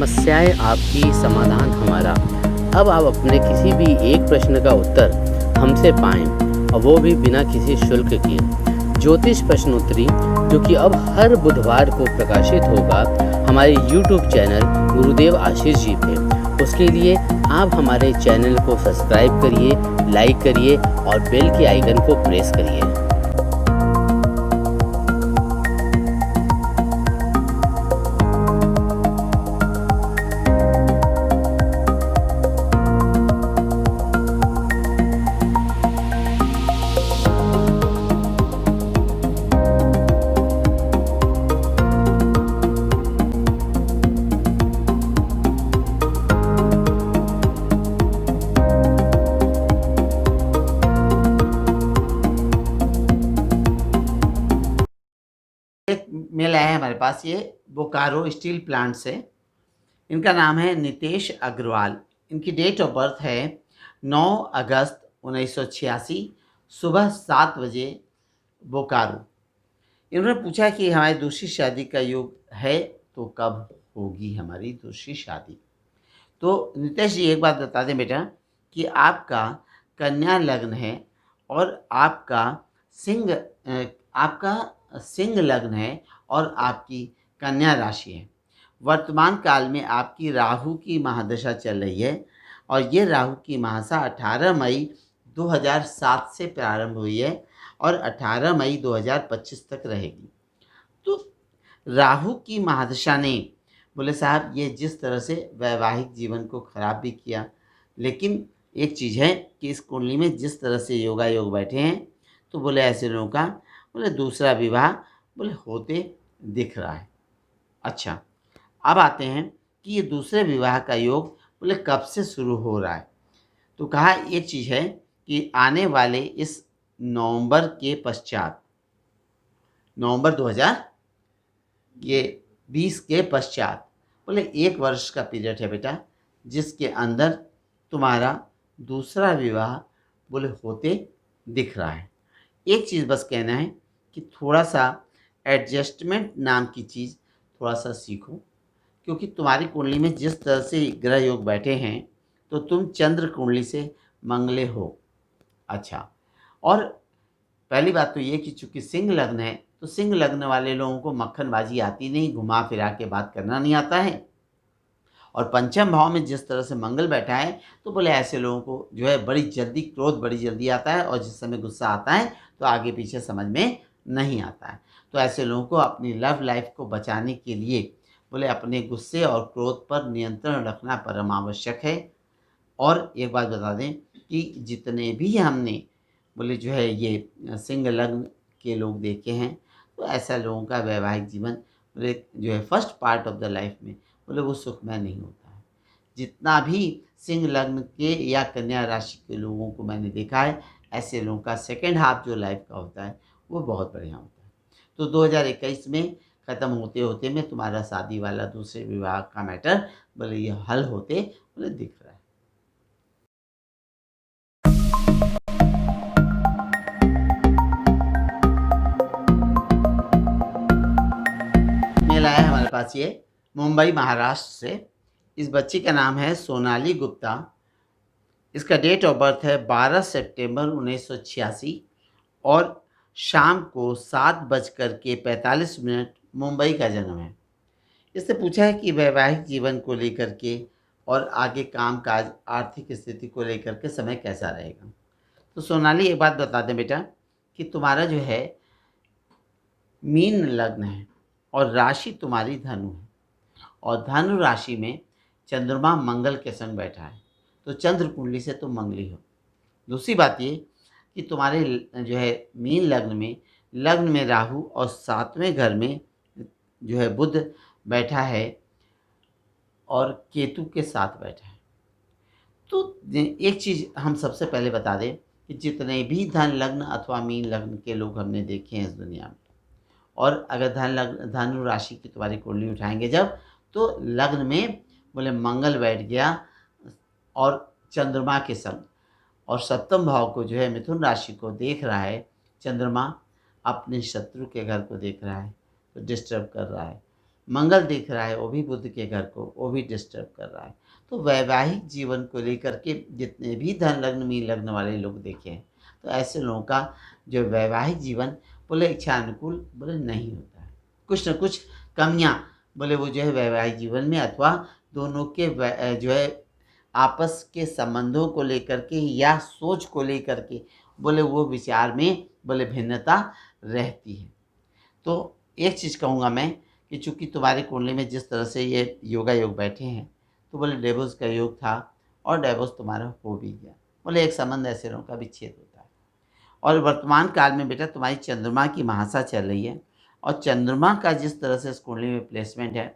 समस्याएं आपकी, समाधान हमारा। अब आप अपने किसी भी एक प्रश्न का उत्तर हमसे पाएं, और वो भी बिना किसी शुल्क के। ज्योतिष प्रश्नोत्तरी, जो कि अब हर बुधवार को प्रकाशित होगा हमारे YouTube चैनल गुरुदेव आशीष जी पे। उसके लिए आप हमारे चैनल को सब्सक्राइब करिए, लाइक करिए और बेल के आइकन को प्रेस करिए। एक मेल आया है हमारे पास, ये बोकारो स्टील प्लांट से। इनका नाम है नितेश अग्रवाल। इनकी डेट ऑफ बर्थ है 9 अगस्त 1986, सुबह 7 बजे, बोकारो। इन्होंने पूछा कि हमारी दूसरी शादी का योग है तो कब होगी हमारी दूसरी शादी। तो नितेश जी, एक बात बता दें बेटा कि आपका कन्या लग्न है और आपका सिंह लग्न है और आपकी कन्या राशि है। वर्तमान काल में आपकी राहु की महादशा चल रही है और ये राहु की महादशा 18 मई 2007 से प्रारंभ हुई है और 18 मई 2025 तक रहेगी। तो राहु की महादशा ने, बोले साहब, ये जिस तरह से वैवाहिक जीवन को खराब भी किया, लेकिन एक चीज़ है कि इस कुंडली में जिस तरह से योगा योग बैठे हैं, तो बोले ऐसे लोगों का, बोले दूसरा विवाह बोले होते दिख रहा है। अच्छा, अब आते हैं कि ये दूसरे विवाह का योग बोले कब से शुरू हो रहा है। तो कहा एक चीज़ है कि आने वाले इस नवंबर के पश्चात, नवंबर 2020 के पश्चात, बोले 1 वर्ष का पीरियड है बेटा, जिसके अंदर तुम्हारा दूसरा विवाह बोले होते दिख रहा है। एक चीज़ बस कहना है कि थोड़ा सा एडजस्टमेंट नाम की चीज़ थोड़ा सा सीखो, क्योंकि तुम्हारी कुंडली में जिस तरह से ग्रह योग बैठे हैं, तो तुम चंद्र कुंडली से मंगले हो। अच्छा, और पहली बात तो ये कि चूंकि सिंह लग्न है, तो सिंह लग्न वाले लोगों को मक्खनबाजी आती नहीं, घुमा फिरा के बात करना नहीं आता है। और पंचम भाव में जिस तरह से मंगल बैठा है, तो बोले ऐसे लोगों को जो है बड़ी जल्दी क्रोध बड़ी जल्दी आता है, और जिस समय गुस्सा आता है तो आगे पीछे समझ में नहीं आता है। तो ऐसे लोगों को अपनी लव लाइफ को बचाने के लिए बोले अपने गुस्से और क्रोध पर नियंत्रण रखना परम आवश्यक है। और एक बात बता दें कि जितने भी हमने बोले जो है ये सिंह लग्न के लोग देखे हैं, तो ऐसा लोगों का वैवाहिक जीवन बोले जो है first part of the life में बोले वो सुखमय नहीं होता है। जितना भी सिंह लग्न के या कन्या राशि के लोगों को मैंने देखा है, ऐसे लोगों का सेकेंड हाफ जो लाइफ का होता है वो बहुत बढ़िया होता है। तो 2021 में ख़त्म होते होते में तुम्हारा शादी वाला दूसरे विवाह का मैटर बोले ये हल होते बोले दिख रहा है। मेल आया है हमारे पास, ये मुंबई महाराष्ट्र से। इस बच्ची का नाम है सोनाली गुप्ता। इसका डेट ऑफ बर्थ है 12 सितंबर 1986 और शाम को 7:45 मुंबई का जन्म है। इससे पूछा है कि वैवाहिक जीवन को लेकर के और आगे काम काज आर्थिक स्थिति को लेकर के समय कैसा रहेगा। तो सोनाली, एक बात बता दें बेटा कि तुम्हारा जो है मीन लग्न है और राशि तुम्हारी धनु है, और धनु राशि में चंद्रमा मंगल के संग बैठा है, तो चंद्र कुंडली से तुम मंगली हो। दूसरी बात ये कि तुम्हारे जो है मीन लग्न में राहु और 7वें घर में जो है बुध बैठा है और केतु के साथ बैठा है। तो एक चीज़ हम सबसे पहले बता दें कि जितने भी धन लग्न अथवा मीन लग्न के लोग हमने देखे हैं इस दुनिया में, और अगर धनु राशि की तुम्हारी कुंडली उठाएंगे जब, तो लग्न में बोले मंगल बैठ गया और चंद्रमा के संग, और सप्तम भाव को जो है मिथुन राशि को देख रहा है चंद्रमा, अपने शत्रु के घर को देख रहा है, तो डिस्टर्ब कर रहा है। मंगल दिख रहा है वो भी बुध के घर को, वो भी डिस्टर्ब कर रहा है। तो वैवाहिक जीवन को लेकर के जितने भी धन लग्न मीन लग्न वाले लोग देखे हैं, तो ऐसे लोगों का जो वैवाहिक जीवन बोले इच्छा अनुकूल बोले नहीं होता है। कुछ न कुछ कमियां बोले वो जो है वैवाहिक जीवन में अथवा दोनों के जो है आपस के संबंधों को लेकर के या सोच को लेकर के बोले वो विचार में बोले भिन्नता रहती है। तो एक चीज़ कहूँगा मैं कि चूँकि तुम्हारी कुंडली में जिस तरह से ये योगा योग बैठे हैं, तो बोले डिवोर्स का योग था और डिवोर्स तुम्हारा हो भी गया। बोले एक संबंध ऐसे लोगों का विच्छेद होता है। और वर्तमान काल में बेटा तुम्हारी चंद्रमा की महासा चल रही है, और चंद्रमा का जिस तरह से इस कुंडली में प्लेसमेंट है,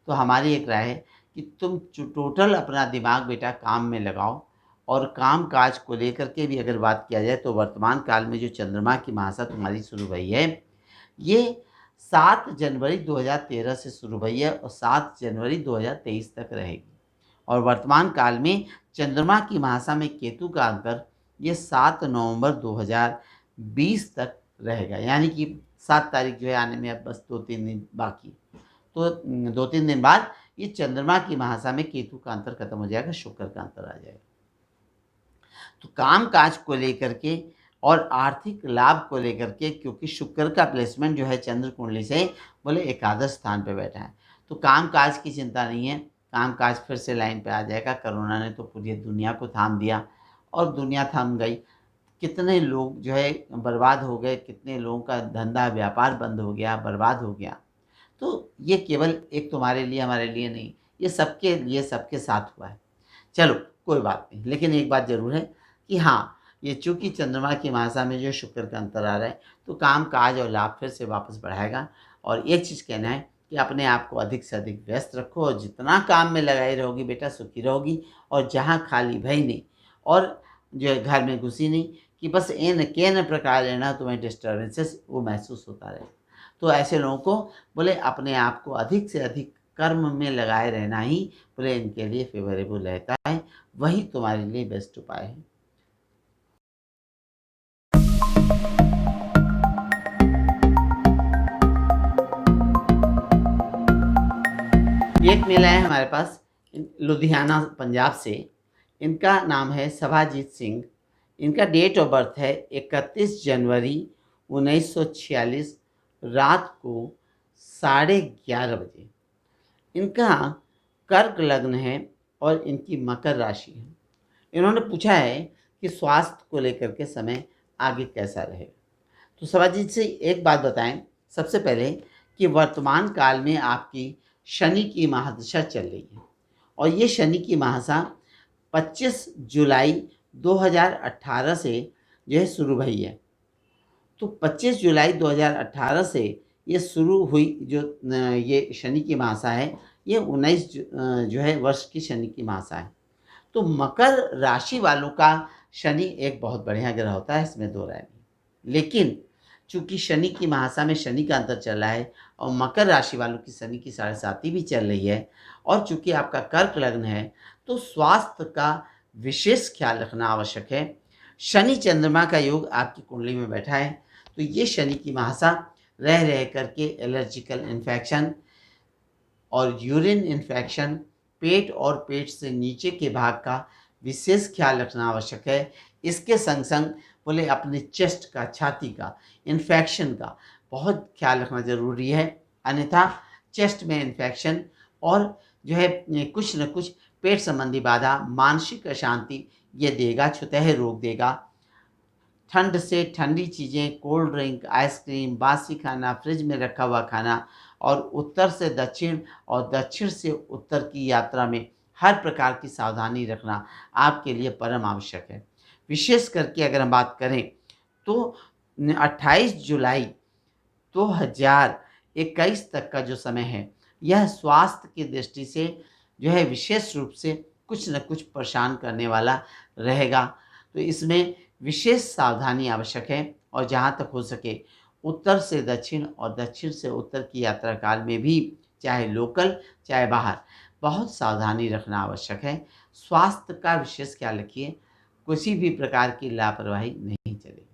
तो हमारी एक राय है कि तुम टोटल अपना दिमाग बेटा काम में लगाओ। और काम काज को लेकर के भी अगर बात किया जाए तो वर्तमान काल में जो चंद्रमा की महासा तुम्हारी शुरू हुई है, ये 7 जनवरी 2013 से शुरू हुई है और 7 जनवरी 2023 तक रहेगी। और वर्तमान काल में चंद्रमा की महासा में केतु का अंतर ये 7 नवंबर 2020 तक रहेगा, यानी कि 7 तारीख जो है आने में अब बस 2-3 दिन बाकी। तो 2-3 दिन बाद ये चंद्रमा की महासा में केतु का अंतर खत्म हो जाएगा, शुक्र का अंतर आ जाएगा। तो काम काज को लेकर के और आर्थिक लाभ को लेकर के, क्योंकि शुक्र का प्लेसमेंट जो है चंद्र कुंडली से बोले एकादश स्थान पे बैठा है, तो काम काज की चिंता नहीं है, काम काज फिर से लाइन पे आ जाएगा। कोरोना ने तो पूरी दुनिया को थाम दिया और दुनिया थम गई। कितने लोग जो है बर्बाद हो गए, कितने लोगों का धंधा व्यापार बंद हो गया, बर्बाद हो गया। तो ये केवल एक तुम्हारे लिए हमारे लिए नहीं, ये सबके लिए सबके साथ हुआ है। चलो कोई बात नहीं, लेकिन एक बात ज़रूर है कि हाँ, ये चूँकि चंद्रमा की महासा में जो शुक्र का अंतर आ रहा है, तो काम काज और लाभ फिर से वापस बढ़ाएगा। और एक चीज़ कहना है कि अपने आप को अधिक से अधिक व्यस्त रखो, और जितना काम में लगाई रहोगी बेटा सुखी रहोगी। और जहाँ खाली भई नहीं और जो है घर में घुसी नहीं कि बस एन केन प्रकार ना तुम्हें डिस्टर्बेंसेस वो महसूस होता रहे। तो ऐसे लोगों को बोले अपने आप को अधिक से अधिक कर्म में लगाए रहना ही बोले इनके लिए फेवरेबल रहता है, वही तुम्हारे लिए बेस्ट उपाय है। एक मेला है हमारे पास लुधियाना पंजाब से, इनका नाम है सभाजीत सिंह। इनका डेट ऑफ बर्थ है 31 जनवरी 1946 रात को 11:30 बजे। इनका कर्क लग्न है और इनकी मकर राशि है। इन्होंने पूछा है कि स्वास्थ्य को लेकर के समय आगे कैसा रहेगा। तो सभाजीत से एक बात बताएं सबसे पहले कि वर्तमान काल में आपकी शनि की महादशा चल रही है, और ये शनि की महादशा 25 जुलाई 2018 से जो है शुरू हुई है। तो 25 जुलाई 2018 से ये शुरू हुई जो ये शनि की महादशा है, ये 19 जो है वर्ष की शनि की महादशा है। तो मकर राशि वालों का शनि एक बहुत बढ़िया ग्रह होता है, इसमें दो राय नहीं। लेकिन चूंकि शनि की महादशा में शनि का अंतर चल रहा है और मकर राशि वालों की शनि की 7.5 भी चल रही है, और चूंकि आपका कर्क लग्न है, तो स्वास्थ्य का विशेष ख्याल रखना आवश्यक है। शनि चंद्रमा का योग आपकी कुंडली में बैठा है, तो ये शनि की महादशा रह करके एलर्जिकल इन्फेक्शन और यूरिन इन्फेक्शन, पेट और पेट से नीचे के भाग का विशेष ख्याल रखना आवश्यक है। इसके संग संग बोले अपने चेस्ट का, छाती का इन्फेक्शन का बहुत ख्याल रखना ज़रूरी है, अन्यथा चेस्ट में इन्फेक्शन और जो है कुछ न कुछ पेट संबंधी बाधा, मानसिक अशांति ये देगा, छुतह रोग देगा। ठंड से ठंडी चीज़ें, कोल्ड ड्रिंक, आइसक्रीम, बासी खाना, फ्रिज में रखा हुआ खाना, और उत्तर से दक्षिण और दक्षिण से उत्तर की यात्रा में हर प्रकार की सावधानी रखना आपके लिए परम आवश्यक है। विशेष करके अगर हम बात करें तो 28 जुलाई 2021 तक का जो समय है, यह स्वास्थ्य की दृष्टि से जो है विशेष रूप से कुछ न कुछ परेशान करने वाला रहेगा। तो इसमें विशेष सावधानी आवश्यक है, और जहाँ तक हो सके उत्तर से दक्षिण और दक्षिण से उत्तर की यात्रा काल में भी, चाहे लोकल चाहे बाहर, बहुत सावधानी रखना आवश्यक है। स्वास्थ्य का विशेष ख्याल रखिए, किसी भी प्रकार की लापरवाही नहीं चलेगी।